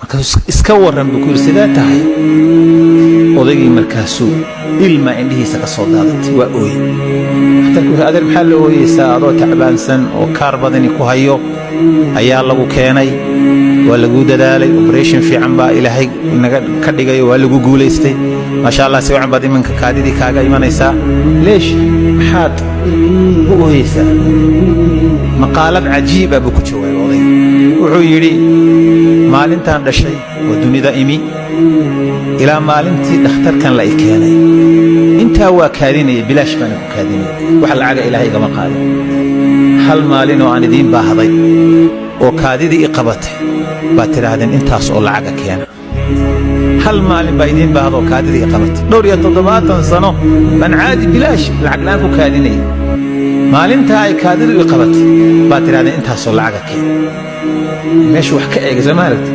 iska waran buu ku yiri sidaa tahay odaygii markaasuu ilma indhihiisa ka soo daadatay waa ooy dhakhtarku adeer maxaa la ooyeysaa adoo tacbaansan oo kaar badani ku hayo ayaa lagu keenay waa lagu dadaalay operation fiican baa ilaahay naga ka dhigay waa lagu guuleystay ma sha Allah si wacan baad imanka kaadidii kaaga imanaysaa leesh maxaad u ooyeysaa maqaalad cajiib ah buu ku jawaabay oday wuxuu yiri maalintaan dhashay oo dunida imi ilaa maalintii dhakhtarkan la keenay intaa waa kaadinay bilaash baan ku kaadinay wax lacaga ilaahay gama qaadin hal maalin oo aan idin baahday oo kaadidii qabatay baa tiraahdeen intaas oo lacaga keena hal maalin baa idin baahdo kaadidii qabatay dhowr iyo 70 sano ban caadi bilaash lacag laan ku kaadinay maalinta ay kaadidii qabatay baa tiraahdeen intaas oo lacaga keena meesha wax ka eeg Soomaaliyeed